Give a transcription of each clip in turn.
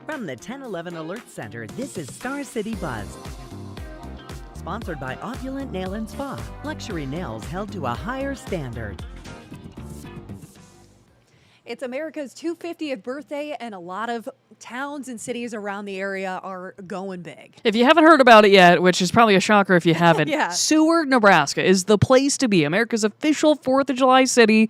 From the 1011 Alert Center, this is Star City Buzz. Sponsored by Opulent Nail and Spa. Luxury nails held to a higher standard. It's America's 250th birthday, and a lot of towns and cities around the area are going big. If you haven't heard about it yet, which is probably a shocker if you haven't, Yeah. Seward, Nebraska is the place to be. America's official 4th of July city.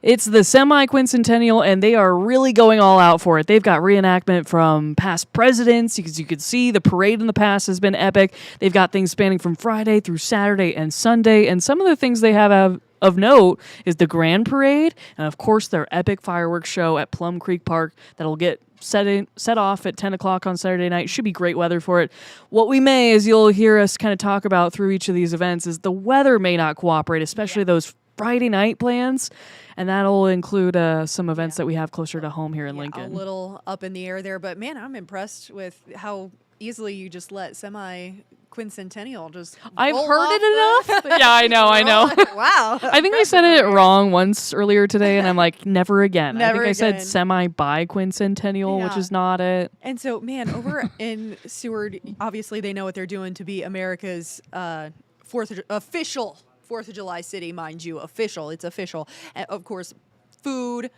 It's the semi-quincentennial, and they are really going all out for it. They've got reenactment from past presidents, because you could see the parade in the past has been epic. They've got things spanning from Friday through Saturday and Sunday, and some of the things they have of note is the Grand Parade, and of course their epic fireworks show at Plum Creek Park that'll get set off at 10 o'clock on Saturday night. Should be great weather for it. What we may, as you'll hear us kind of talk about through each of these events, is the weather may not cooperate, especially those Friday night plans, and that'll include some events that we have closer to home here in Lincoln. A little up in the air there, but man, I'm impressed with how easily you just let semi-quincentennial just I've roll heard off it enough. Yeah, I know. Wow. I think I said it wrong once earlier today, and I'm like, never again. Never I think I again. said semi-biquincentennial, which Yeah. is not it. And so, man, over in Seward, obviously they know what they're doing to be America's official 4th of July city, mind you. It's official. And of course, food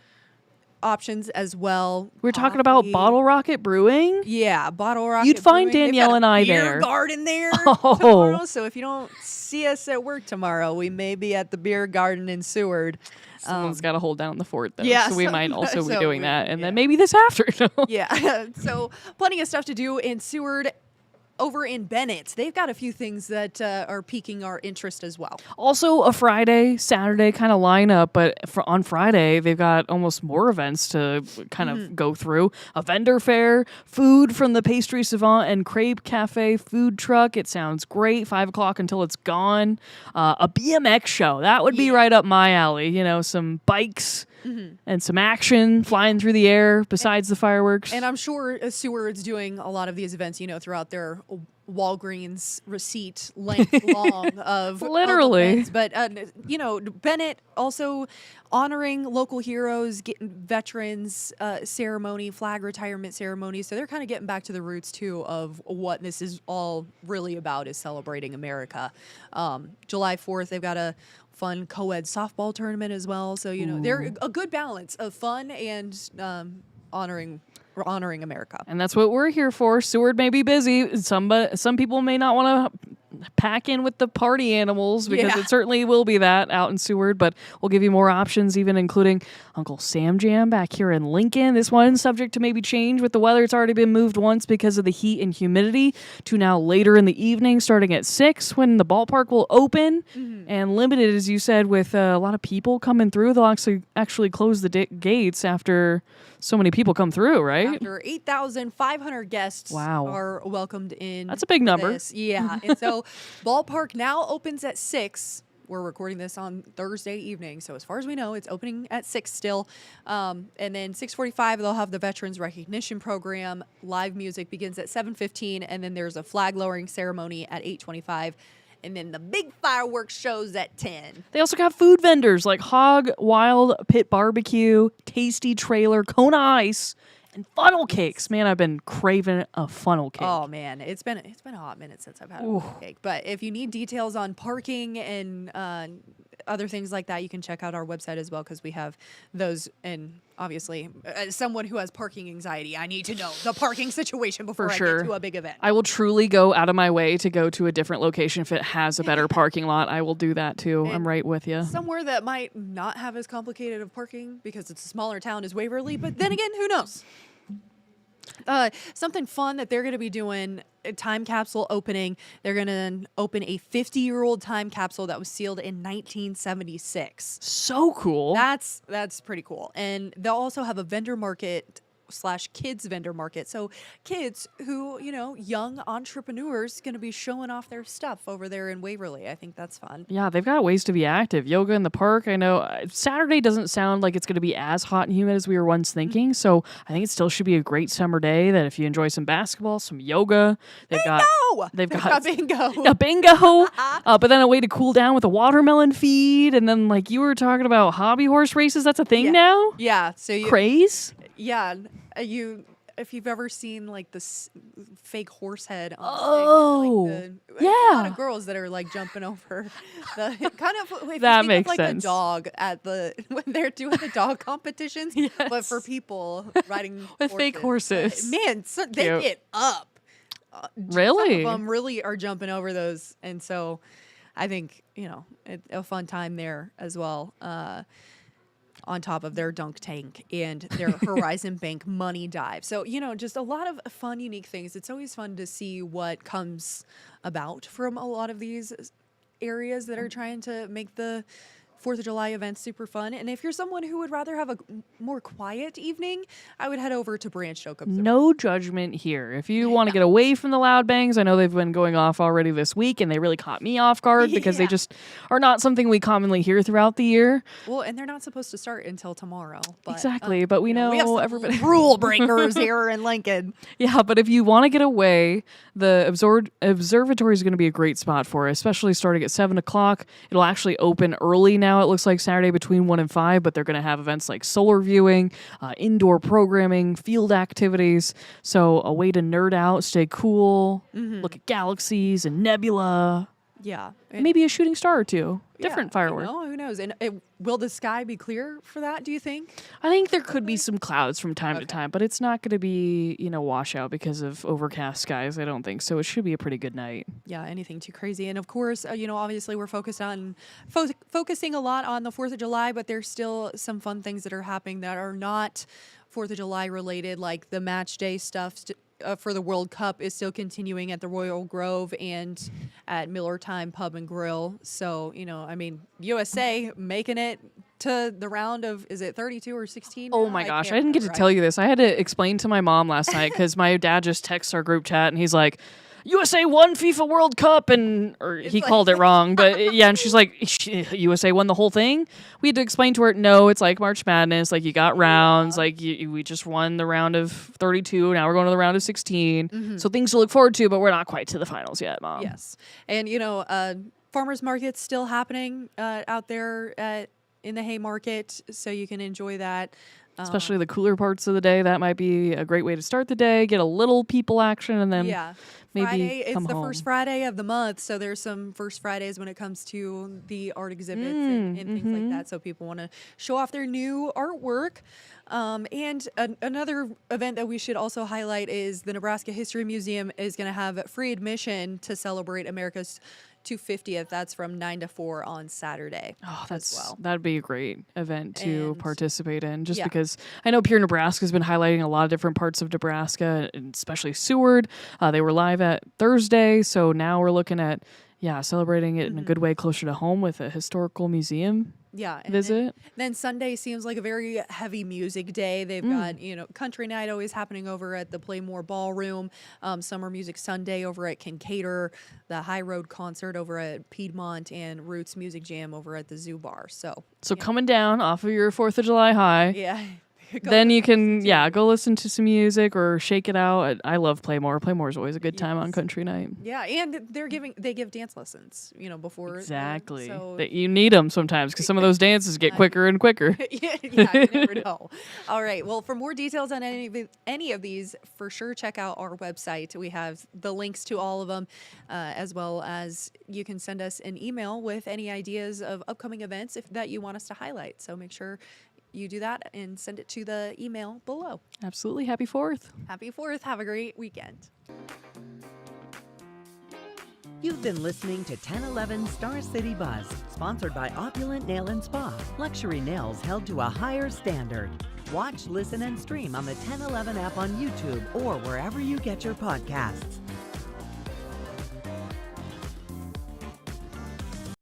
options as well. We're talking about Coffee. Bottle Rocket Brewing. Yeah, Bottle Rocket. You'd find Brewing. They've Danielle got a and I beer there. garden there Oh. tomorrow. So if you don't see us at work tomorrow, we may be at the beer garden in Seward. Someone's got to hold down the fort, though. yeah, so we might also be so doing we- that. And yeah. then maybe this after. Yeah. So plenty of stuff to do in Seward. Over in Bennett, they've got a few things that are piquing our interest as well. Also, a Friday, Saturday kind of lineup, but on Friday, they've got almost more events to kind of go through. A vendor fair, food from the Pastry Savant and Crepe Cafe food truck. It sounds great. 5 o'clock until it's gone. A BMX show. That would be right up my alley. You know, some bikes and some action flying through the air besides the fireworks. And I'm sure Seward's doing a lot of these events, throughout their Walgreens receipt length long of Literally. events. But Bennett also honoring local heroes, getting veterans ceremony, flag retirement ceremony. So they're kind of getting back to the roots too of what this is all really about, is celebrating America. July 4th, they've got a fun co-ed softball tournament as well. So they're a good balance of fun and honoring America. And that's what we're here for. Seward may be busy. Some people may not want to pack in with the party animals, because Yeah. it certainly will be that out in Seward, but we'll give you more options, even including Uncle Sam Jam back here in Lincoln. This one's subject to maybe change with the weather. It's already been moved once because of the heat and humidity to now later in the evening, starting at 6 when the ballpark will open, and limited, as you said, with a lot of people coming through. They'll actually close the gates after so many people come through, right? After 8,500 guests Wow. are welcomed in. That's a big for number. this. Yeah. And so ballpark now opens at 6. We're recording this on Thursday evening. So as far as we know, it's opening at 6 still. And then 6:45, they'll have the Veterans Recognition Program. Live music begins at 7:15. And then there's a flag lowering ceremony at 8:25. And then the big fireworks shows at 10. They also got food vendors like Hog Wild Pit Barbecue, Tasty Trailer, Kona Ice, and funnel cakes. Man, I've been craving a funnel cake. Oh man, it's been a hot minute since I've had a cake. But if you need details on parking and other things like that, you can check out our website as well, because we have those. And obviously, as someone who has parking anxiety, I need to know the parking situation before For I sure. get to a big event. I will truly go out of my way to go to a different location if it has a better parking lot. I will do that too. I'm right with you. Somewhere that might not have as complicated of parking because it's a smaller town as Waverly, but then again, who knows? Something fun that they're going to be doing, a time capsule opening. They're going to open a 50-year-old time capsule that was sealed in 1976. So cool. That's pretty cool. And they'll also have a vendor market / kids vendor market. So kids who, young entrepreneurs going to be showing off their stuff over there in Waverly. I think that's fun. Yeah, they've got ways to be active. Yoga in the park. I know Saturday doesn't sound like it's going to be as hot and humid as we were once thinking. So I think it still should be a great summer day. That if you enjoy some basketball, some yoga, they've got bingo. a bingo. But then a way to cool down with a watermelon feed, and then like you were talking about hobby horse races. That's a thing now. Yeah. So you. Craze. Yeah, you if you've ever seen like this fake horse head on Oh, a stick, like a lot yeah. of girls that are like jumping over the kind of if you That think makes of like sense. a dog at the when they're doing the dog competitions, but for Yes. people riding With fake horses. Man, so they Cute. get up. Really? Some of them really are jumping over those, and so I think a fun time there as well. On top of their dunk tank and their Horizon Bank money dive. So, just a lot of fun, unique things. It's always fun to see what comes about from a lot of these areas that are trying to make the 4th of July events super fun. And if you're someone who would rather have a more quiet evening, I would head over to Branch Oak Observatory. No judgment here. If you want to get away from the loud bangs, I know they've been going off already this week, and they really caught me off guard because they Yeah. just are not something we commonly hear throughout the year. Well, and they're not supposed to start until tomorrow. But, Exactly, but we we have know some everybody. rule breakers here in Lincoln. Yeah, but if you want to get away, the observatory is going to be a great spot for it, especially starting at 7 o'clock. It'll actually open early now. It looks like Saturday between 1 and 5, but they're going to have events like solar viewing, indoor programming, field activities. So a way to nerd out, stay cool, look at galaxies and nebula, Yeah. and maybe a shooting star or two. Different Yeah, fireworks. Who knows? And will the sky be clear for that, do you think? I think there could be some clouds from time to time, but it's not going to be, washout because of overcast skies. I don't think so. It should be a pretty good night. Yeah, anything too crazy. And of course, obviously we're focused on focusing a lot on the 4th of July, but there's still some fun things that are happening that are not 4th of July related, like the match day stuff. For the World Cup is still continuing at the Royal Grove and at Miller Time Pub and Grill. So, USA making it to the round of, is it 32 or 16? Oh my gosh, I didn't get to tell you this. I had to explain to my mom last night because my dad just texts our group chat and he's like, USA won FIFA World Cup, or he called it wrong, but yeah, and she's like, USA won the whole thing? We had to explain to her, no, it's like March Madness, like you got rounds, like we just won the round of 32, now we're going to the round of 16, so things to look forward to, but we're not quite to the finals yet, Mom. Yes. And, farmers market's still happening out there in the Haymarket, so you can enjoy that. Especially the cooler parts of the day, that might be a great way to start the day, get a little people action, and then maybe Friday, it's come the home. first Friday of the month, so there's some first Fridays when it comes to the art exhibits and things like that. So people want to show off their new artwork. And another event that we should also highlight is the Nebraska History Museum is going to have free admission to celebrate America's 250th. That's from 9 to 4 on Saturday. Oh, as well. that'd be a great event to And- participate in. Just yeah. because I know Pure Nebraska's been highlighting a lot of different parts of Nebraska, and especially Seward. They were live at Thursday, so now we're looking at celebrating it in a good way closer to home with a historical museum Yeah. And visit. Then Sunday seems like a very heavy music day. They've got, country night always happening over at the Playmore Ballroom, Summer Music Sunday over at Kincaidor, the High Road Concert over at Piedmont, and Roots Music Jam over at the Zoo Bar. So Coming down off of your 4th of July high. yeah. Then you can, go listen to some music or shake it out. I love Playmore. Playmore is always a good time on country night. Yeah, and they give dance lessons, before. Exactly. So That you need them sometimes because some of those dances get quicker and quicker. yeah, you never know. All right. Well, for more details on any of these, for sure check out our website. We have the links to all of them, as well as you can send us an email with any ideas of upcoming events that you want us to highlight. So make sure you do that and send it to the email below. Absolutely. Happy 4th. Happy 4th. Have a great weekend. You've been listening to 1011 Star City Buzz, sponsored by Opulent Nail and Spa. Luxury nails held to a higher standard. Watch, listen, and stream on the 1011 app on YouTube or wherever you get your podcasts.